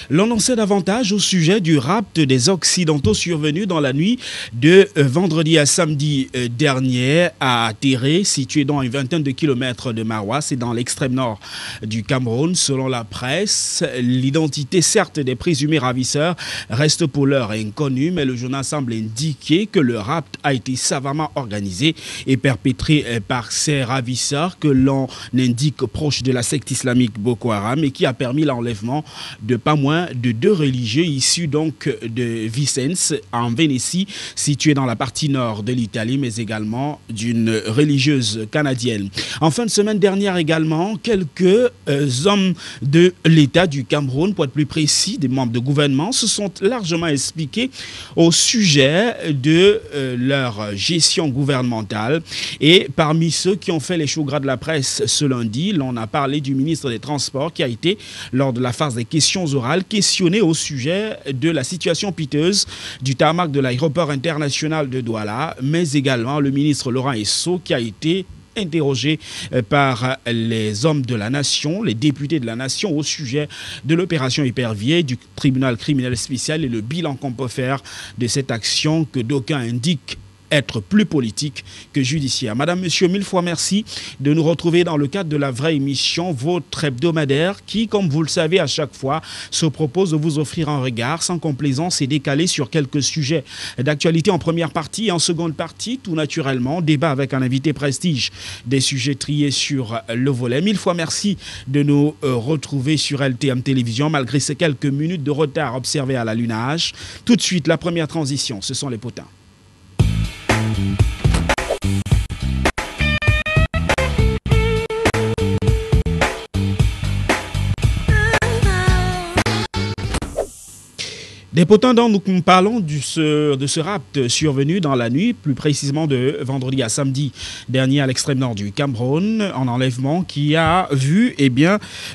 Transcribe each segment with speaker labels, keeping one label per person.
Speaker 1: L'on en sait davantage au sujet du rapt des Occidentaux survenu dans la nuit de vendredi à samedi dernier à Téré, situé dans une vingtaine de kilomètres de Maroua, c'est dans l'extrême nord du Cameroun. Selon la presse, l'identité certes des présumés ravisseurs reste pour l'heure inconnue, mais le journal semble indiquer que le rapt a été savamment organisé et perpétré par ces ravisseurs que l'on indique proches de la secte islamique Boko Haram et qui a permis l'enlèvement de pas moins de 2 religieux issus donc de Vicence en Vénétie, située dans la partie nord de l'Italie, mais également d'une religieuse canadienne. En fin de semaine dernière également, quelques hommes de l'État du Cameroun, pour être plus précis, des membres de gouvernement, se sont largement expliqués au sujet de leur gestion gouvernementale. Et parmi ceux qui ont fait les chauds gras de la presse ce lundi, l'on a parlé du ministre des Transports qui a été, lors de la phase des questions orales, questionné au sujet de la situation piteuse du tarmac de l'aéroport international de Douala, mais également le ministre Laurent Esso qui a été interrogé par les hommes de la nation, les députés de la nation au sujet de l'opération Épervier du tribunal criminel spécial et le bilan qu'on peut faire de cette action que d'aucuns indiquent être plus politique que judiciaire. Madame, monsieur, 1000 fois merci de nous retrouver dans le cadre de la vraie émission, votre hebdomadaire qui, comme vous le savez à chaque fois, se propose de vous offrir un regard sans complaisance et décalé sur quelques sujets d'actualité en première partie et en seconde partie, tout naturellement, débat avec un invité prestige, des sujets triés sur le volet. 1000 fois merci de nous retrouver sur LTM Télévision malgré ces quelques minutes de retard observés à l'allumage. Tout de suite, la première transition, ce sont les potins. Des potins dont nous parlons de ce rapt survenu dans la nuit, plus précisément de vendredi à samedi dernier à l'extrême nord du Cameroun, en enlèvement qui a vu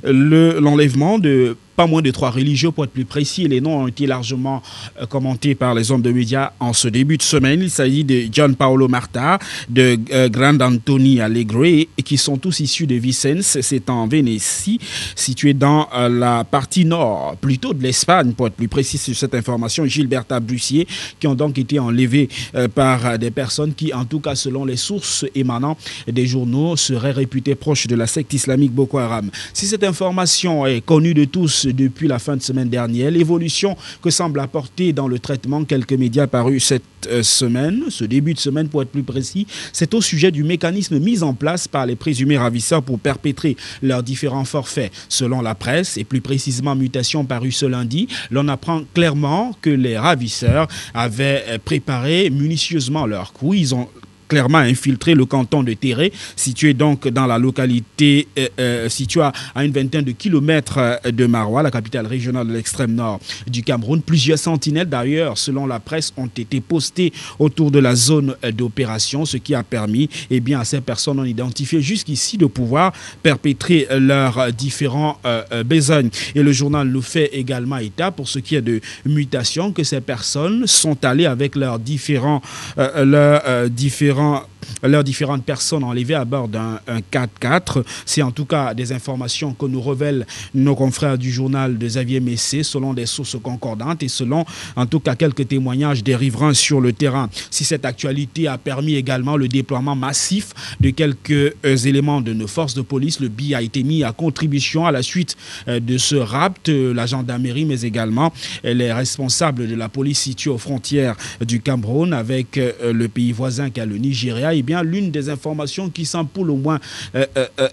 Speaker 1: l'enlèvement de pas moins de 3 religieux pour être plus précis. Les noms ont été largement commentés par les hommes de médias en ce début de semaine. Il s'agit de John Paolo Marta, de Grand Anthony Allegre, qui sont tous issus de Vicence. C'est en Vénétie, situé dans la partie nord, plutôt de l'Espagne, pour être plus précis sur cette information. Gilberta Bussier, qui ont donc été enlevés par des personnes qui, en tout cas selon les sources émanant des journaux, seraient réputées proches de la secte islamique Boko Haram. Si cette information est connue de tous depuis la fin de semaine dernière, l'évolution que semble apporter dans le traitement quelques médias parus cette semaine, ce début de semaine pour être plus précis, c'est au sujet du mécanisme mis en place par les présumés ravisseurs pour perpétrer leurs différents forfaits. Selon la presse, et plus précisément Mutation parue ce lundi, l'on apprend clairement que les ravisseurs avaient préparé minutieusement leur coup. Ils ont clairement infiltré le canton de Téré, situé donc dans la localité située à une vingtaine de kilomètres de Maroua, la capitale régionale de l'extrême nord du Cameroun. Plusieurs sentinelles d'ailleurs, selon la presse, ont été postées autour de la zone d'opération, ce qui a permis à ces personnes non identifiées jusqu'ici de pouvoir perpétrer leurs différents besognes. Et le journal nous fait également état, pour ce qui est de Mutation, que ces personnes sont allées avec leurs différentes personnes enlevées à bord d'un 4x4. C'est en tout cas des informations que nous révèlent nos confrères du journal de Xavier Messé, selon des sources concordantes et selon en tout cas quelques témoignages des riverains sur le terrain. Si cette actualité a permis également le déploiement massif de quelques éléments de nos forces de police, le BI a été mis à contribution à la suite de ce rapt, la gendarmerie mais également les responsables de la police située aux frontières du Cameroun avec le pays voisin qu'est le Nigeria. Eh bien, l'une des informations qui semble pour le moins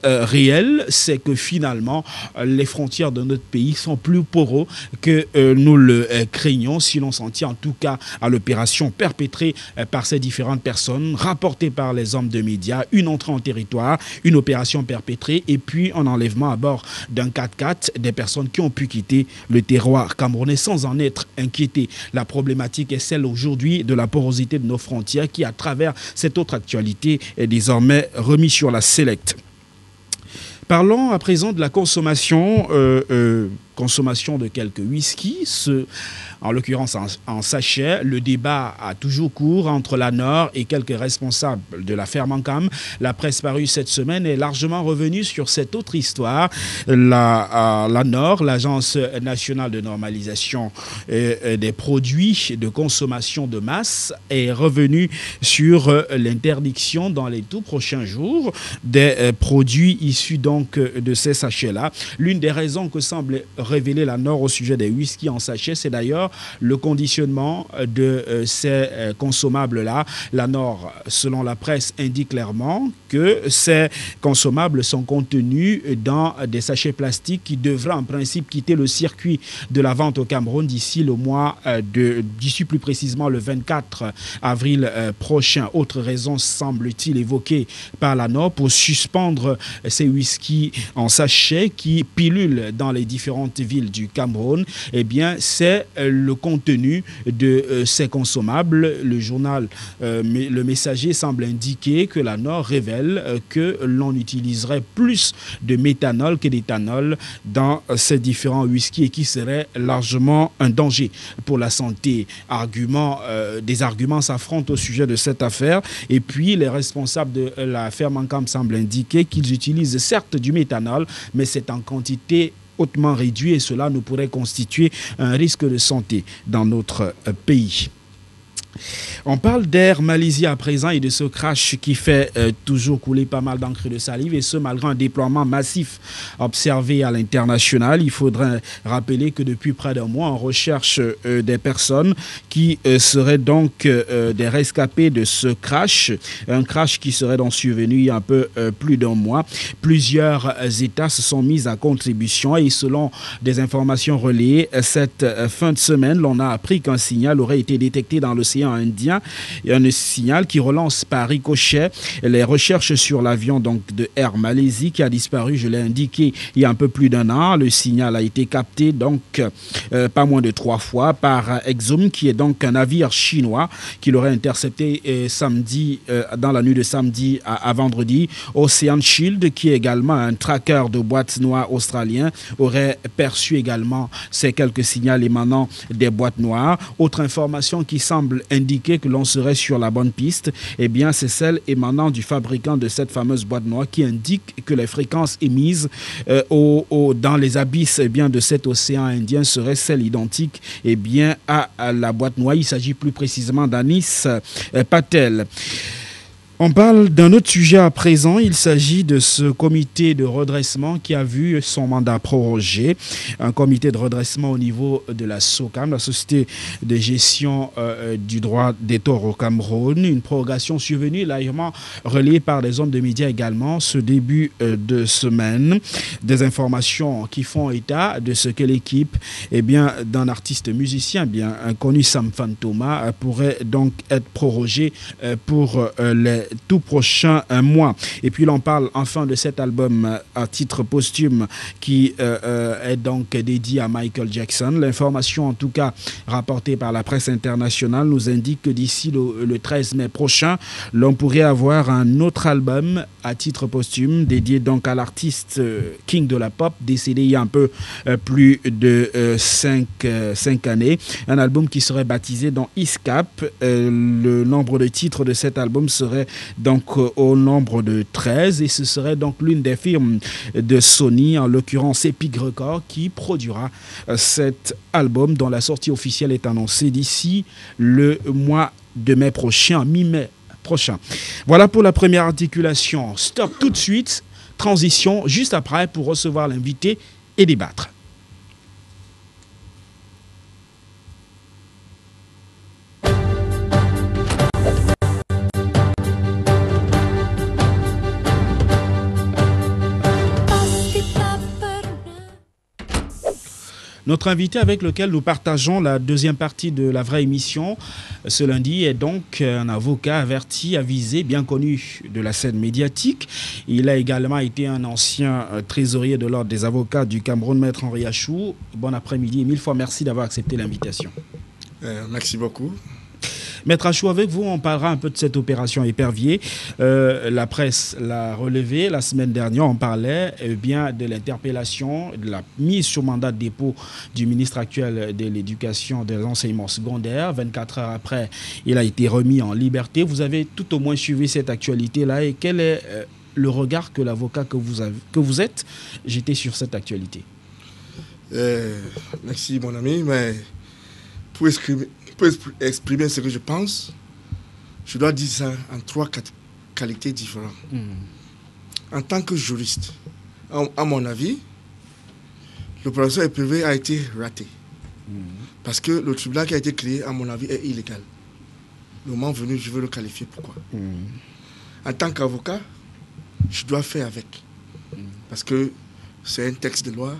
Speaker 1: réelle, c'est que finalement, les frontières de notre pays sont plus poreux que nous le craignons, si l'on s'en tient en tout cas à l'opération perpétrée par ces différentes personnes, rapportée par les hommes de médias, une entrée en territoire, une opération perpétrée et puis un enlèvement à bord d'un 4x4 des personnes qui ont pu quitter le terroir camerounais sans en être inquiétées. La problématique est celle aujourd'hui de la porosité de nos frontières qui, à travers cette autre actualité, est désormais remise sur la sellette. Parlons à présent de la consommation consommation de quelques whisky, en l'occurrence en sachet. Le débat a toujours cours entre la NOR et quelques responsables de la Fermancam. La presse parue cette semaine est largement revenue sur cette autre histoire. La NOR, l'Agence nationale de normalisation des produits de consommation de masse, est revenue sur l'interdiction dans les tout prochains jours des produits issus donc de ces sachets-là. L'une des raisons que semble révéler la NOR au sujet des whisky en sachet, c'est d'ailleurs le conditionnement de ces consommables-là. La NOR, selon la presse, indique clairement que ces consommables sont contenus dans des sachets plastiques qui devraient en principe quitter le circuit de la vente au Cameroun d'ici d'ici plus précisément le 24 avril prochain. Autre raison semble-t-il évoquée par la NOR pour suspendre ces whisky en sachet qui pilulent dans les différentes villes du Cameroun. Eh bien, c'est le contenu de ces consommables. Le journal Le Messager semble indiquer que la NOR révèle que l'on utiliserait plus de méthanol que d'éthanol dans ces différents whisky et qui serait largement un danger pour la santé. Des arguments s'affrontent au sujet de cette affaire et puis les responsables de la Fermancam semblent indiquer qu'ils utilisent certes du méthanol, mais c'est en quantité hautement réduite et cela nous pourrait constituer un risque de santé dans notre pays. On parle d'Air Malaysia à présent et de ce crash qui fait toujours couler pas mal d'encre de salive et ce malgré un déploiement massif observé à l'international. Il faudrait rappeler que depuis près d'un mois, on recherche des personnes qui seraient donc des rescapés de ce crash. Un crash qui serait donc survenu il y a un peu plus d'un mois. Plusieurs États se sont mis à contribution et selon des informations relayées cette fin de semaine, l'on a appris qu'un signal aurait été détecté dans l'océan Indien. Il y a un signal qui relance par ricochet les recherches sur l'avion donc de Air Malaisie qui a disparu, je l'ai indiqué, il y a un peu plus d'un an. Le signal a été capté donc pas moins de 3 fois par Exum qui est donc un navire chinois qui l'aurait intercepté samedi, dans la nuit de samedi à vendredi. Ocean Shield qui est également un tracker de boîtes noires australien aurait perçu également ces quelques signaux émanant des boîtes noires. Autre information qui semble indiquer que l'on serait sur la bonne piste, eh bien c'est celle émanant du fabricant de cette fameuse boîte noire qui indique que les fréquences émises dans les abysses de cet océan Indien seraient celles identiques à la boîte noire. Il s'agit plus précisément d'Anis Patel. On parle d'un autre sujet à présent. Il s'agit de ce comité de redressement qui a vu son mandat prorogé. Un comité de redressement au niveau de la SOCAM, la Société de gestion du droit des torts au Cameroun. Une prorogation survenue, largement relayée par des hommes de médias également ce début de semaine. Des informations qui font état de ce que l'équipe d'un artiste musicien connu, Sam Fantoma, pourrait donc être prorogée pour les tout prochain mois. Et puis l'on parle enfin de cet album à titre posthume qui est donc dédié à Michael Jackson. L'information en tout cas rapportée par la presse internationale nous indique que d'ici le 13 mai prochain, l'on pourrait avoir un autre album à titre posthume dédié donc à l'artiste King de la pop décédé il y a un peu plus de 5 années. Un album qui serait baptisé dans ISCAP. Le nombre de titres de cet album serait donc au nombre de 13 et ce serait donc l'une des firmes de Sony, en l'occurrence Epic Records, qui produira cet album dont la sortie officielle est annoncée d'ici le mois de mai prochain, mi-mai prochain. Voilà pour la première articulation. Stop tout de suite, transition juste après pour recevoir l'invité et débattre. Notre invité avec lequel nous partageons la deuxième partie de la vraie émission ce lundi est donc un avocat averti, avisé, bien connu de la scène médiatique. Il a également été un ancien trésorier de l'Ordre des avocats du Cameroun, Maître Henri Achou. Bon après-midi et 1000 fois merci d'avoir accepté l'invitation.
Speaker 2: Merci beaucoup.
Speaker 1: Maître Achou, avec vous, on parlera un peu de cette opération Épervier. La presse l'a relevé la semaine dernière. On parlait bien de l'interpellation, de la mise sur mandat de dépôt du ministre actuel de l'Éducation, de l'enseignement secondaire. 24 heures après, il a été remis en liberté. Vous avez tout au moins suivi cette actualité-là. Et quel est le regard que l'avocat que vous êtes jeté sur cette actualité?
Speaker 2: Merci, mon ami. Mais pour exprimer ce que je pense, je dois dire ça en 3-4 qualités différentes. En tant que juriste, à mon avis, l'opération Épervier a été ratée. Parce que le tribunal qui a été créé, à mon avis, est illégal. Le moment venu, je veux le qualifier. Pourquoi? En tant qu'avocat, je dois faire avec. Parce que c'est un texte de loi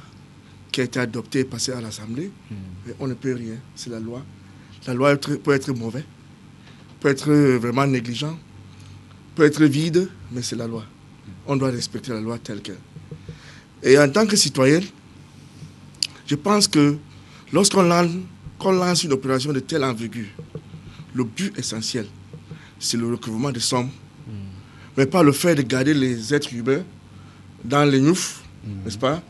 Speaker 2: qui a été adopté et passé à l'Assemblée. Mais on ne peut rien, c'est la loi. La loi peut être mauvaise, peut être vraiment négligent, peut être vide, mais c'est la loi. On doit respecter la loi telle qu'elle. Et en tant que citoyen, je pense que lorsqu'on lance une opération de telle envergure, le but essentiel, c'est le recouvrement de sommes, mais pas le fait de garder les êtres humains dans les noufs, n'est-ce pas,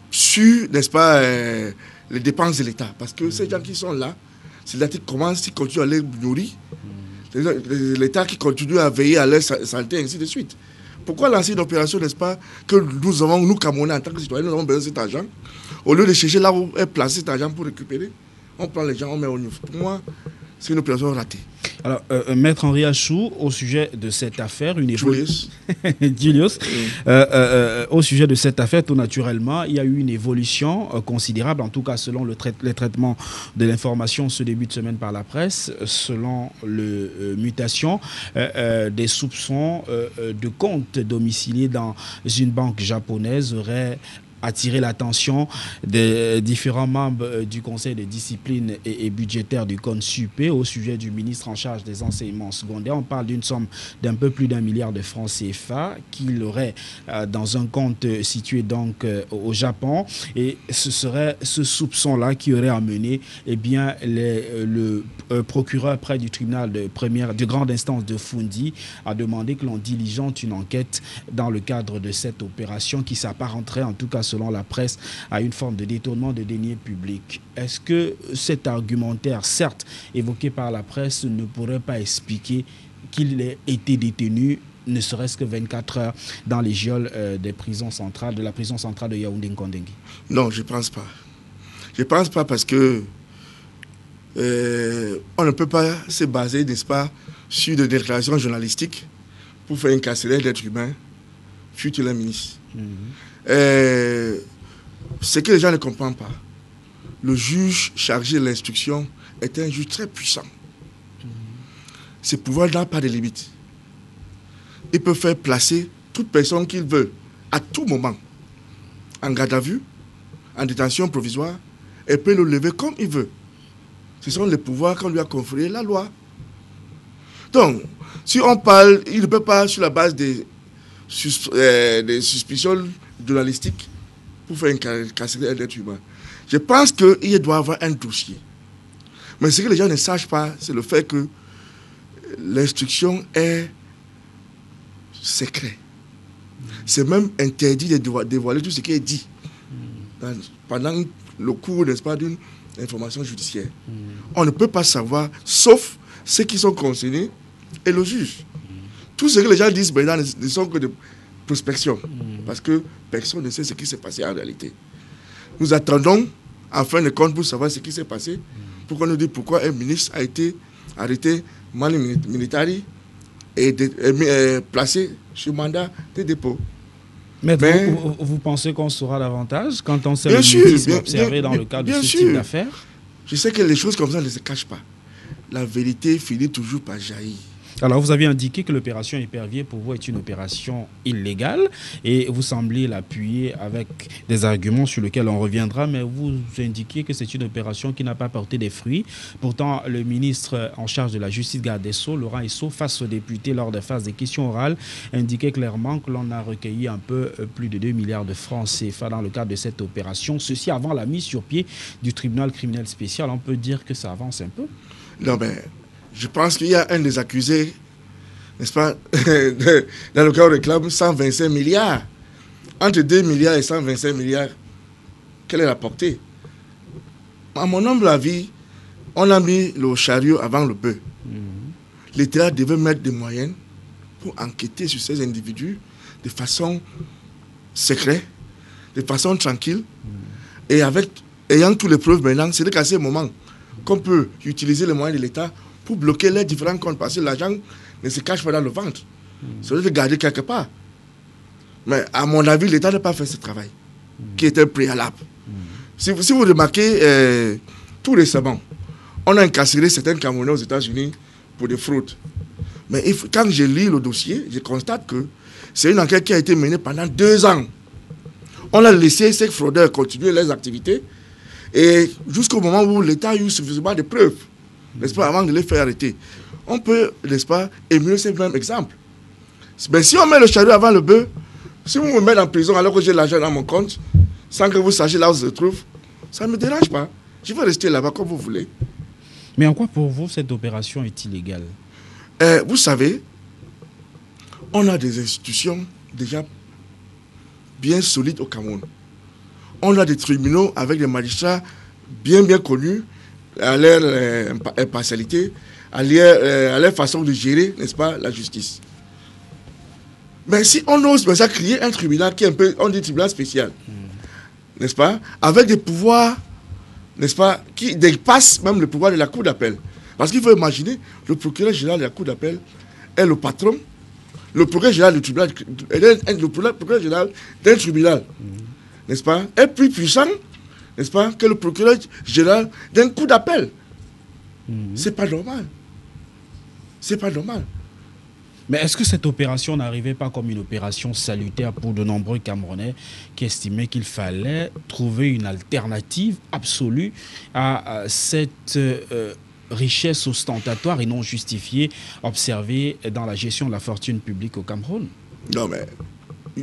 Speaker 2: sur, n'est-ce pas, les dépenses de l'État. Parce que ces gens qui sont là, c'est l'État qui commence, qui continue à les nourrir, l'État qui continue à veiller à leur santé, et ainsi de suite. Pourquoi lancer une opération, n'est-ce pas, que nous avons, nous, Camerounais, en tant que citoyens, nous avons besoin de cet argent, au lieu de chercher là où est placé cet argent pour récupérer, on prend les gens, on met au neuf. Pour moi, c'est une opération ratée.
Speaker 1: Alors, Maître Henri Achou, au sujet de cette affaire,
Speaker 2: Julius.
Speaker 1: Julius, au sujet de cette affaire, tout naturellement, il y a eu une évolution considérable, en tout cas selon les traitements de l'information ce début de semaine par la presse, selon le mutation des soupçons de comptes domiciliés dans une banque japonaise auraient attirer l'attention des différents membres du conseil de discipline et budgétaire du CONSUP au sujet du ministre en charge des enseignements secondaires. On parle d'une somme d'un peu plus d'1 milliard de francs CFA qu'il aurait dans un compte situé donc au Japon, et ce serait ce soupçon-là qui aurait amené bien, le procureur près du tribunal de grande instance de Fundi à demander que l'on diligente une enquête dans le cadre de cette opération qui s'apparenterait, en tout cas selon la presse, à une forme de détournement de deniers publics. Est-ce que cet argumentaire, certes évoqué par la presse, ne pourrait pas expliquer qu'il ait été détenu ne serait-ce que 24 heures dans les geôles des prisons centrales, de la prison centrale de Yaoundé-Nkondengui?
Speaker 2: Non, je ne pense pas. Je ne pense pas parce que on ne peut pas se baser, n'est-ce pas, sur des déclarations journalistiques pour faire incarcérer d'êtres humains, futur le ministre. Ce que les gens ne comprennent pas, le juge chargé de l'instruction est un juge très puissant. Ses pouvoirs n'ont pas de limite. Il peut faire placer toute personne qu'il veut, à tout moment, en garde à vue, en détention provisoire, et peut le lever comme il veut. Ce sont les pouvoirs qu'on lui a conférés, la loi. Donc, si on parle, il ne peut pas, sur la base des suspicions journalistiques, pour faire incarcérer un être humain. Je pense qu'il doit y avoir un dossier. Mais ce que les gens ne sachent pas, c'est le fait que l'instruction est secret. C'est même interdit de dévoiler tout ce qui est dit pendant le cours, n'est-ce pas, d'une information judiciaire. On ne peut pas savoir, sauf ceux qui sont concernés et le juge. Tout ce que les gens disent maintenant ne sont que de prospection, parce que personne ne sait ce qui s'est passé en réalité. Nous attendons, en fin de compte, pour savoir ce qui s'est passé, pour qu'on nous dise pourquoi un ministre a été arrêté, manu militari, et placé sur mandat de dépôt.
Speaker 1: Mais vous pensez qu'on saura davantage quand on sait le mutisme observé dans le cadre de ce type d'affaires?
Speaker 2: Je sais que les choses comme ça ne se cachent pas. La vérité finit toujours par jaillir.
Speaker 1: Alors, vous avez indiqué que l'opération Épervier, pour vous, est une opération illégale et vous semblez l'appuyer avec des arguments sur lesquels on reviendra, mais vous indiquez que c'est une opération qui n'a pas porté des fruits. Pourtant, le ministre en charge de la justice, garde des Sceaux, Laurent Esso, face aux députés lors des phases des questions orales, indiquait clairement que l'on a recueilli un peu plus de 2 milliards de francs CFA dans le cadre de cette opération. Ceci avant la mise sur pied du tribunal criminel spécial. On peut dire que ça avance un peu?
Speaker 2: Non, mais je pense qu'il y a un des accusés, n'est-ce pas, dans le cas où on réclame 125 milliards. Entre 2 milliards et 125 milliards, quelle est la portée? À mon humble avis, on a mis le chariot avant le bœuf. L'État devait mettre des moyens pour enquêter sur ces individus de façon secrète, de façon tranquille, et ayant toutes les preuves maintenant, c'est qu'à ce moment qu'on peut utiliser les moyens de l'État pour bloquer les différents comptes, parce que l'argent ne se cache pas dans le ventre. Ça doit être gardé quelque part. Mais à mon avis, l'État n'a pas fait ce travail, qui était préalable. Si vous remarquez, tout récemment, on a incarcéré certains Camerounais aux États-Unis pour des fraudes. Mais quand je lis le dossier, je constate que c'est une enquête qui a été menée pendant 2 ans. On a laissé ces fraudeurs continuer leurs activités, et jusqu'au moment où l'État a eu suffisamment de preuves, n'est-ce pas, avant de les faire arrêter. On peut, n'est-ce pas, émuler ce même exemple. Mais si on met le chariot avant le bœuf, si vous me mettez en prison alors que j'ai l'argent dans mon compte, sans que vous sachiez là où je se trouve, ça ne me dérange pas. Je vais rester là-bas comme vous voulez.
Speaker 1: Mais en quoi pour vous cette opération est illégale?
Speaker 2: Vous savez, on a des institutions déjà bien solides au Cameroun. On a des tribunaux avec des magistrats bien connus à leur impartialité, à leur façon de gérer, n'est-ce pas, la justice. Mais si on ose créer un tribunal qui est un peu, on dit tribunal spécial, n'est-ce pas, avec des pouvoirs, n'est-ce pas, qui dépassent même le pouvoir de la Cour d'appel. Parce qu'il faut imaginer, le procureur général de la Cour d'appel est le patron, le procureur général du tribunal, le procureur général d'un tribunal, n'est-ce pas, est plus puissant, n'est-ce pas, que le procureur général d'un coup d'appel. C'est pas normal. C'est pas normal.
Speaker 1: Mais est-ce que cette opération n'arrivait pas comme une opération salutaire pour de nombreux Camerounais qui estimaient qu'il fallait trouver une alternative absolue à cette richesse ostentatoire et non justifiée observée dans la gestion de la fortune publique au Cameroun?
Speaker 2: Non, mais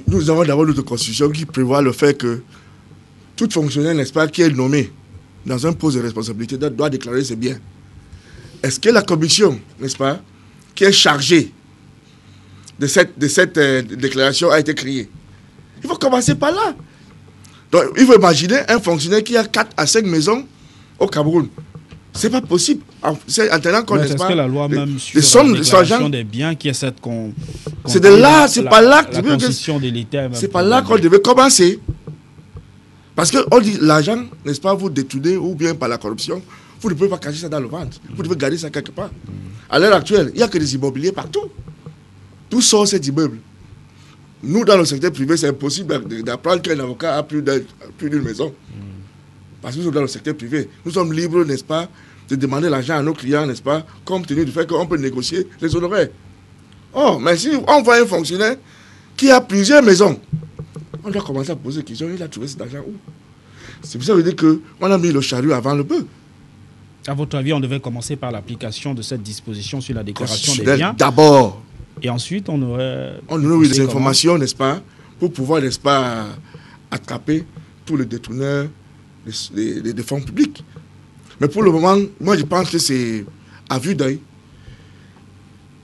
Speaker 2: nous avons d'abord notre constitution qui prévoit le fait que tout fonctionnaire, n'est-ce pas, qui est nommé dans un poste de responsabilité doit déclarer ses biens. Est-ce que la commission, n'est-ce pas, qui est chargée de cette déclaration a été créée? Il faut commencer par là. Donc, il faut imaginer un fonctionnaire qui a 4 à 5 maisons au Cameroun. C'est pas possible. C'est en tenant compte, n'est-ce pas,
Speaker 1: que la loi même sur la déclaration des biens qui est cette
Speaker 2: c'est de là, c'est pas là
Speaker 1: la constitution de l'État.
Speaker 2: C'est pas là qu'on devait commencer. Parce qu'on dit l'argent, n'est-ce pas, vous détournez ou bien par la corruption, vous ne pouvez pas cacher ça dans le ventre. Vous devez garder ça quelque part. À l'heure actuelle, il n'y a que des immobiliers partout. Tout sort cet immeuble. Nous, dans le secteur privé, c'est impossible d'apprendre qu'un avocat a plus d'une maison. Parce que nous sommes dans le secteur privé. Nous sommes libres, n'est-ce pas, de demander l'argent à nos clients, n'est-ce pas, compte tenu du fait qu'on peut négocier les honoraires. Oh, mais si on voit un fonctionnaire qui a plusieurs maisons, on doit commencer à poser des questions. Il a trouvé cet argent où? C'est pour ça que je veux dire qu'on a mis le chariot avant le bœuf.
Speaker 1: À votre avis, on devait commencer par l'application de cette disposition sur la déclaration des biens.
Speaker 2: D'abord.
Speaker 1: Et ensuite, on aurait
Speaker 2: eu des informations, n'est-ce pas, pour pouvoir, n'est-ce pas, attraper tous les détourneurs des fonds publics. Mais pour le moment, moi, je pense que c'est à vue d'œil.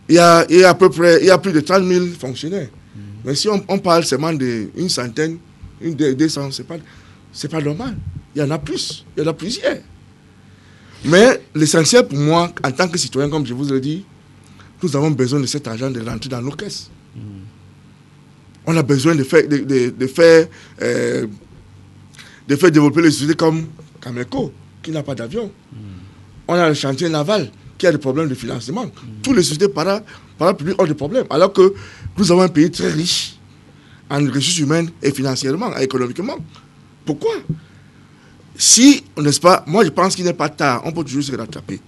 Speaker 2: Il y a à peu près, il y a plus de 30 000 fonctionnaires. Mais si on parle seulement d'une centaine, une 200, c'est pas normal. Il y en a plus, il y en a plusieurs. Mais l'essentiel pour moi, en tant que citoyen, comme je vous l'ai dit, nous avons besoin de cet argent de rentrer dans nos caisses. On a besoin de faire développer les sociétés comme Cameco, qui n'a pas d'avion. On a le chantier naval, qui a des problèmes de financement. Toutes les sociétés publiques ont des problèmes. Alors que nous avons un pays très riche en ressources humaines et financièrement, économiquement. Pourquoi? Si, n'est-ce pas, moi je pense qu'il n'est pas tard, on peut toujours se rattraper.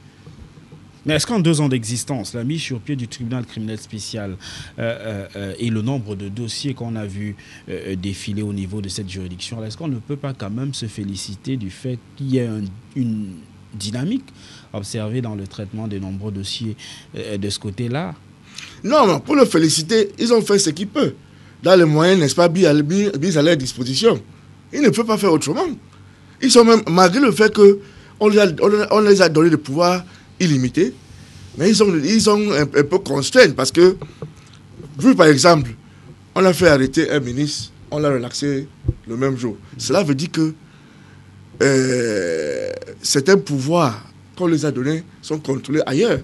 Speaker 1: Mais est-ce qu'en 2 ans d'existence, la mise sur pied du tribunal criminel spécial et le nombre de dossiers qu'on a vu défiler au niveau de cette juridiction, est-ce qu'on ne peut pas quand même se féliciter du fait qu'il y ait une dynamique observée dans le traitement des nombreux dossiers de ce côté-là?
Speaker 2: Non, pour le féliciter, ils ont fait ce qu'ils peuvent. Dans les moyens, n'est-ce pas, mis à leur disposition. Ils ne peuvent pas faire autrement. Ils sont même, malgré le fait qu'on les a donné des pouvoirs illimités, Mais ils sont un peu constraints parce que, vu par exemple, on a fait arrêter un ministre, on l'a relaxé le même jour. Cela veut dire que certains pouvoirs qu'on les a donnés sont contrôlés ailleurs.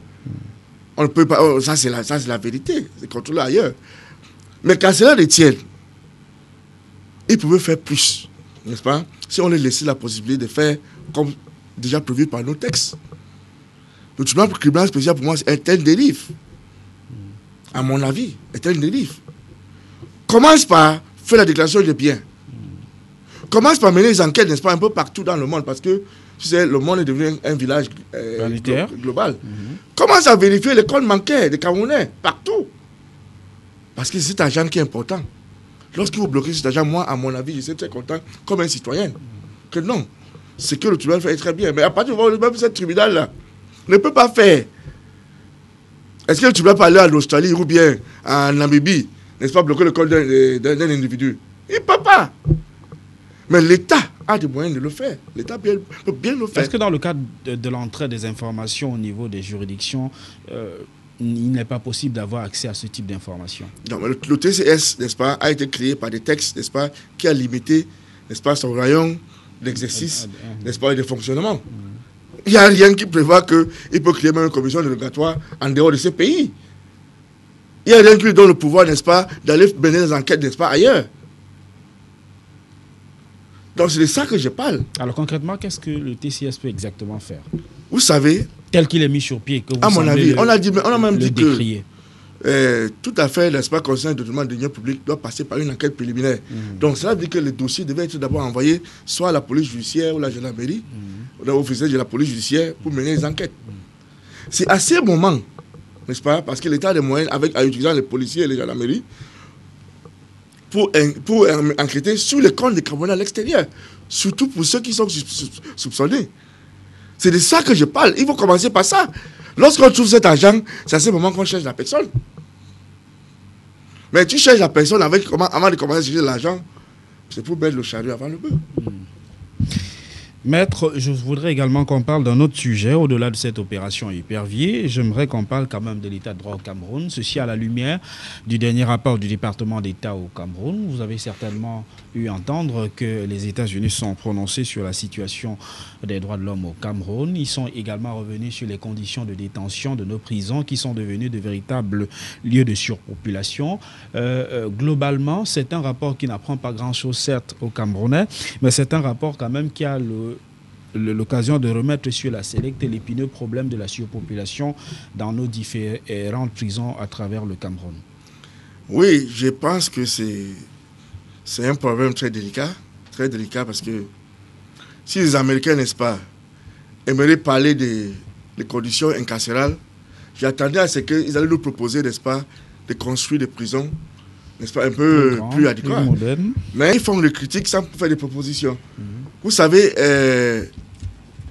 Speaker 2: On ne peut pas, ça c'est la vérité, c'est contrôlé ailleurs. Mais quand cela détient, ils pouvaient faire plus, n'est-ce pas? Si on les laissait la possibilité de faire comme déjà prévu par nos textes. Le tribunal spécial, pour moi, est un dérive. À mon avis, est un dérive. Commence par faire la déclaration des biens. Commence par mener les enquêtes, n'est-ce pas, un peu partout dans le monde, parce que, tu sais, le monde est devenu un village global. Commence à vérifier les comptes bancaires des Camerounais, partout. Parce que c'est cet argent qui est important. Lorsque vous bloquez cet argent, moi, à mon avis, je suis très content, comme un citoyen, que non. Ce que le tribunal fait est très bien. Mais à partir du moment où même ce tribunal-là ne peut pas faire, est-ce que le tribunal peut aller en Australie ou bien en Namibie, n'est-ce pas, bloquer le compte d'un individu? Il ne peut pas. Mais l'État a des moyens de le faire. L'État peut bien le faire.
Speaker 1: Est-ce que dans le cadre de l'entrée des informations au niveau des juridictions, il n'est pas possible d'avoir accès à ce type d'informations?
Speaker 2: Le TCS, n'est-ce pas, a été créé par des textes, n'est-ce pas, qui a limité, n'est-ce pas, son rayon d'exercice, n'est-ce pas, et de fonctionnement. Il n'y a rien qui prévoit qu'il peut créer même une commission dérogatoire en dehors de ce pays. Il n'y a rien qui lui donne le pouvoir, n'est-ce pas, d'aller mener des enquêtes, n'est-ce pas, ailleurs. Donc c'est de ça que je parle.
Speaker 1: Alors concrètement, qu'est-ce que le TCS peut exactement faire?
Speaker 2: Vous savez,
Speaker 1: tel qu'il est mis sur pied, que vous
Speaker 2: à mon avis, on a même dit
Speaker 1: décrier.
Speaker 2: Que tout à fait, n'est-ce pas, concernant le document de l'union publique doit passer par une enquête préliminaire. Donc cela veut dire que le dossier devait être d'abord envoyé soit à la police judiciaire ou à la gendarmerie, ou à l'officier de la police judiciaire pour mener les enquêtes. C'est à ces moments, n'est-ce pas, parce que l'État a des moyens, en utilisant les policiers et les gendarmeries, pour enquêter sur les comptes des Camerounais à l'extérieur, surtout pour ceux qui sont soupçonnés. C'est de ça que je parle. Il faut commencer par ça. Lorsqu'on trouve cet argent, c'est à ce moment qu'on cherche la personne. Mais tu cherches la personne avant de commencer à chercher l'argent, c'est pour mettre le chariot avant le bœuf.
Speaker 1: Maître, je voudrais également qu'on parle d'un autre sujet, au-delà de cette opération Épervier. J'aimerais qu'on parle quand même de l'état de droit au Cameroun, ceci à la lumière du dernier rapport du département d'État au Cameroun. Vous avez certainement eu à entendre que les États-Unis sont prononcés sur la situation des droits de l'homme au Cameroun. Ils sont également revenus sur les conditions de détention de nos prisons qui sont devenues de véritables lieux de surpopulation. Globalement, c'est un rapport qui n'apprend pas grand-chose, certes, aux Camerounais, mais c'est un rapport quand même qui a l'occasion de remettre sur la sellette l'épineux problème de la surpopulation dans nos différentes prisons à travers le Cameroun.
Speaker 2: Oui, je pense que c'est un problème très délicat parce que si les Américains, n'est-ce pas, aimeraient parler des conditions incarcérales, j'attendais à ce qu'ils allaient nous proposer, n'est-ce pas, de construire des prisons, n'est-ce pas, un peu plus adéquates. Mais ils font des critiques sans faire des propositions. Vous savez,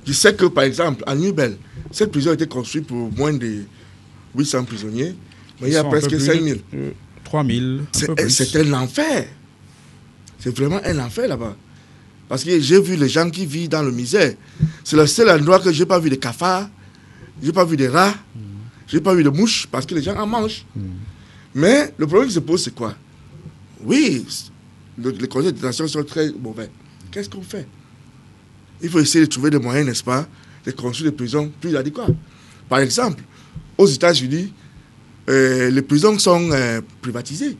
Speaker 2: je sais que, par exemple, à Nubel, cette prison a été construite pour moins de 800 prisonniers, mais il y a presque 5000.
Speaker 1: 3000.
Speaker 2: C'est un enfer. C'est vraiment un enfer là-bas. Parce que j'ai vu les gens qui vivent dans le misère. C'est le seul endroit que je n'ai pas vu de cafards, je n'ai pas vu de rats, je n'ai pas vu de mouches, parce que les gens en mangent. Mais le problème qui se pose, c'est quoi? Oui, les conditions de détention sont très mauvais. Qu'est-ce qu'on fait? Il faut essayer de trouver des moyens, n'est-ce pas, de construire des prisons plus adéquates. Par exemple, aux États-Unis, les prisons sont privatisées.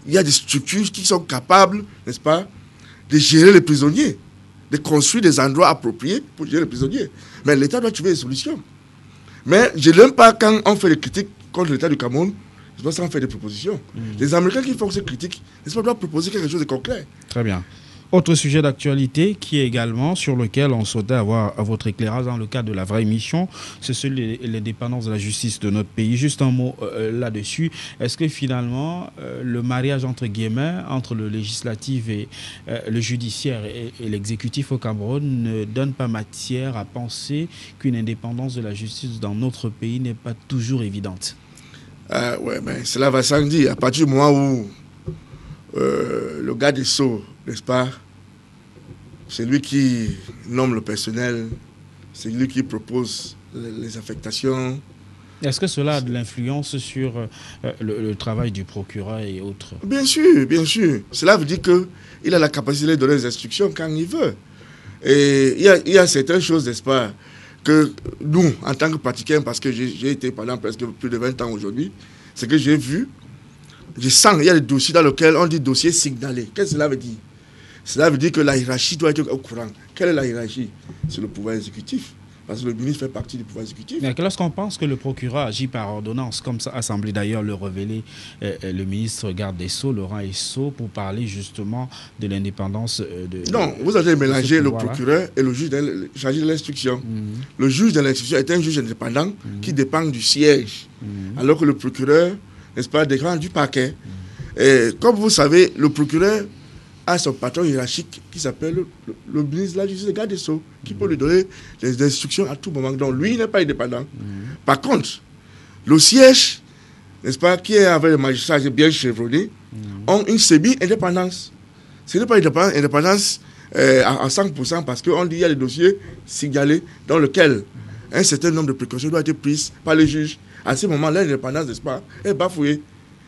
Speaker 2: Il y a des structures qui sont capables, n'est-ce pas, de gérer les prisonniers, de construire des endroits appropriés pour gérer les prisonniers. Mais l'État doit trouver des solutions. Mais je n'aime pas quand on fait des critiques contre l'État du Cameroun, c'est pas ça qu'on fait des propositions. Les Américains qui font ces critiques, n'est-ce pas, doivent proposer quelque chose de concret.
Speaker 1: Très bien. Autre sujet d'actualité qui est également sur lequel on souhaitait avoir votre éclairage dans le cadre de la vraie émission, c'est celui des dépendances de la justice de notre pays. Juste un mot là-dessus. Est-ce que finalement, le mariage entre guillemets, entre le législatif et le judiciaire et l'exécutif au Cameroun ne donne pas matière à penser qu'une indépendance de la justice dans notre pays n'est pas toujours évidente?
Speaker 2: Ouais, mais cela va sans dire. À partir du moment où le garde des Sceaux, n'est-ce pas, c'est lui qui nomme le personnel, c'est lui qui propose les affectations,
Speaker 1: Est-ce que cela a de l'influence sur le travail du procureur et autres?
Speaker 2: Bien sûr, bien sûr. Cela veut dire qu'il a la capacité de donner des instructions quand il veut. Et il y a certaines choses, n'est-ce pas, que nous, en tant que pratiquants, parce que j'ai été pendant presque plus de 20 ans aujourd'hui, c'est que j'ai vu, je sens, il y a des dossiers dans lesquels on dit dossier signalé. Qu'est-ce que cela veut dire? Cela veut dire que la hiérarchie doit être au courant. Quelle est la hiérarchie? C'est le pouvoir exécutif. Parce que le ministre fait partie du pouvoir exécutif.
Speaker 1: Mais lorsqu'on pense que le procureur agit par ordonnance, comme ça a semblé d'ailleurs le révéler le ministre garde des Sceaux, Laurent Esso, pour parler justement de l'indépendance de...
Speaker 2: Non, vous avez mélangé le procureur et le juge chargé de l'instruction. Le juge de l'instruction est un juge indépendant qui dépend du siège, alors que le procureur, n'est-ce pas, dépend du parquet. Et comme vous savez, le procureur a son patron hiérarchique qui s'appelle le ministre de la Justice, le garde des Sceaux, qui peut lui donner des instructions à tout moment. Donc lui, il n'est pas indépendant. Par contre, le siège, n'est-ce pas, qui est avec les magistrats bien chevronnés, ont une semi-indépendance. Ce n'est pas une indépendance à 100% parce qu'on dit qu'il y a des dossiers signalés dans lesquels un certain nombre de précautions doivent être prises par les juges. À ce moment-là, l'indépendance, n'est-ce pas, est bafouée.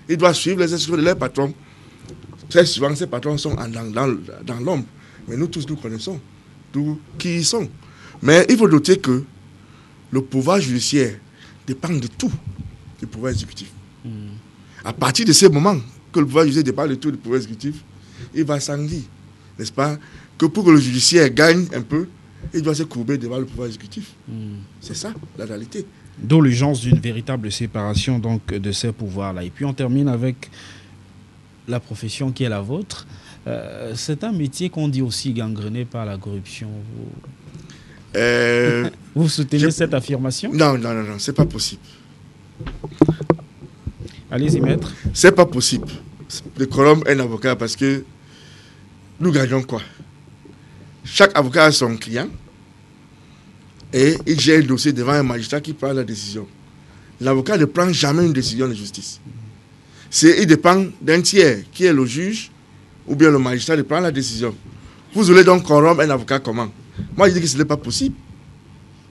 Speaker 2: Ils doivent suivre les instructions de leur patron. Très souvent, ces patrons sont dans l'ombre. Mais nous tous, nous connaissons qui ils sont. Mais il faut noter que le pouvoir judiciaire dépend de tout du pouvoir exécutif. À partir de ce moment que le pouvoir judiciaire dépend de tout du pouvoir exécutif, il va s'en dire, n'est-ce pas, que pour que le judiciaire gagne un peu, il doit se courber devant le pouvoir exécutif. C'est ça, la réalité.
Speaker 1: D'où l'urgence d'une véritable séparation donc, de ces pouvoirs-là. Et puis on termine avec la profession qui est la vôtre. C'est un métier qu'on dit aussi gangréné par la corruption. Vous soutenez cette affirmation?
Speaker 2: Non, c'est pas possible.
Speaker 1: Allez-y, maître.
Speaker 2: C'est pas possible de corrompre un avocat parce que nous gagnons quoi? Chaque avocat a son client et il gère le dossier devant un magistrat qui prend la décision. L'avocat ne prend jamais une décision de justice. Il dépend d'un tiers, qui est le juge, ou bien le magistrat, de prendre la décision. Vous voulez donc corrompre un avocat comment? Moi, je dis que ce n'est pas possible.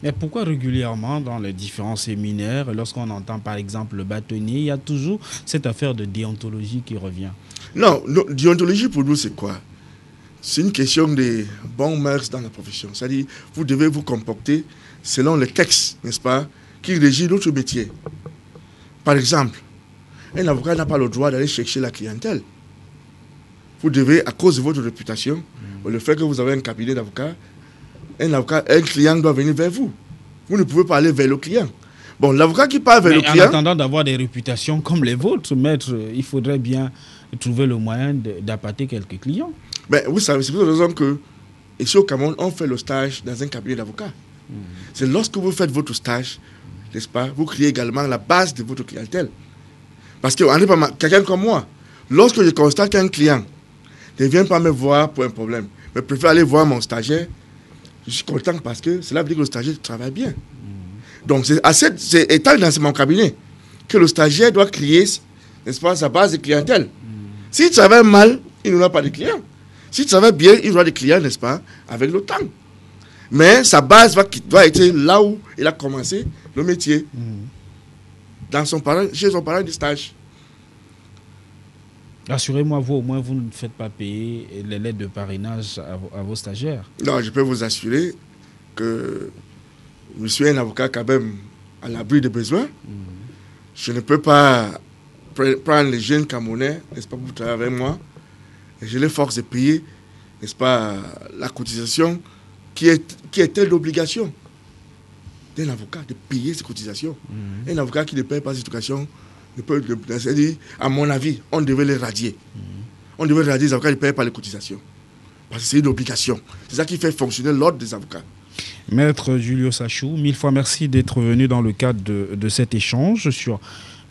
Speaker 1: Mais pourquoi régulièrement, dans les différents séminaires, lorsqu'on entend par exemple le bâtonnier, il y a toujours cette affaire de déontologie qui revient?
Speaker 2: Non, déontologie pour nous, c'est quoi? C'est une question de bons mœurs dans la profession. C'est-à-dire, vous devez vous comporter selon les textes, n'est-ce pas, qui régissent notre métier. Par exemple, un avocat n'a pas le droit d'aller chercher la clientèle. Vous devez, à cause de votre réputation, le fait que vous avez un cabinet d'avocats, un client doit venir vers vous. Vous ne pouvez pas aller vers le client. Bon, l'avocat qui part vers le client...
Speaker 1: En attendant d'avoir des réputations comme les vôtres, maître, il faudrait bien trouver le moyen d'appâter quelques clients.
Speaker 2: Ben, vous savez, c'est pour cette raison que, ici au Cameroun, on fait le stage dans un cabinet d'avocats. C'est lorsque vous faites votre stage, n'est-ce pas, vous créez également la base de votre clientèle. Parce que quelqu'un comme moi, lorsque je constate qu'un client ne vient pas me voir pour un problème, mais préfère aller voir mon stagiaire, je suis content parce que cela veut dire que le stagiaire travaille bien. Donc c'est étant dans mon cabinet que le stagiaire doit créer, n'est-ce pas, sa base de clientèle. S'il travaille mal, il n'aura pas de clients. S'il travaille bien, il aura des clients, n'est-ce pas, avec le temps. Mais sa base doit être là où il a commencé le métier. Chez son parent de stage.
Speaker 1: Rassurez-moi, vous, au moins, vous ne faites pas payer les lettres de parrainage à vos stagiaires.
Speaker 2: Non, je peux vous assurer que je suis un avocat quand même à l'abri des besoins. Je ne peux pas prendre les jeunes Camerounais, n'est-ce pas, pour travailler avec moi. Et je les force de payer, n'est-ce pas, la cotisation qui est l'obligation d'un avocat de payer ses cotisations. Un avocat qui ne paye pas ses cotisations, c'est-à-dire, à mon avis, on devait les radier. On devait radier les avocats qui ne payent pas les cotisations. Parce que c'est une obligation. C'est ça qui fait fonctionner l'ordre des avocats.
Speaker 1: Maître Julio Sachou, mille fois merci d'être venu dans le cadre de cet échange sur,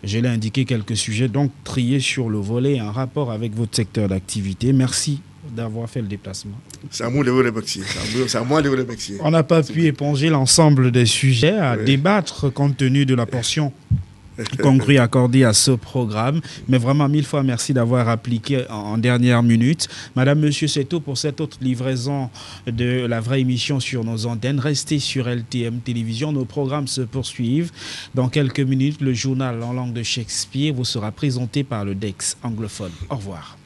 Speaker 1: je l'ai indiqué, quelques sujets, donc triés sur le volet en rapport avec votre secteur d'activité. Merci d'avoir fait le déplacement.
Speaker 2: C'est à moi de vous remercier. C'est à moi de vous remercier.
Speaker 1: On n'a pas pu éponger l'ensemble des sujets à débattre compte tenu de la portion congrue accordée à ce programme. Mais vraiment, 1000 fois merci d'avoir appliqué en dernière minute. Madame, monsieur, c'est tout pour cette autre livraison de la vraie émission sur nos antennes. Restez sur LTM Télévision. Nos programmes se poursuivent. Dans quelques minutes, le journal en langue de Shakespeare vous sera présenté par le DEX anglophone. Au revoir.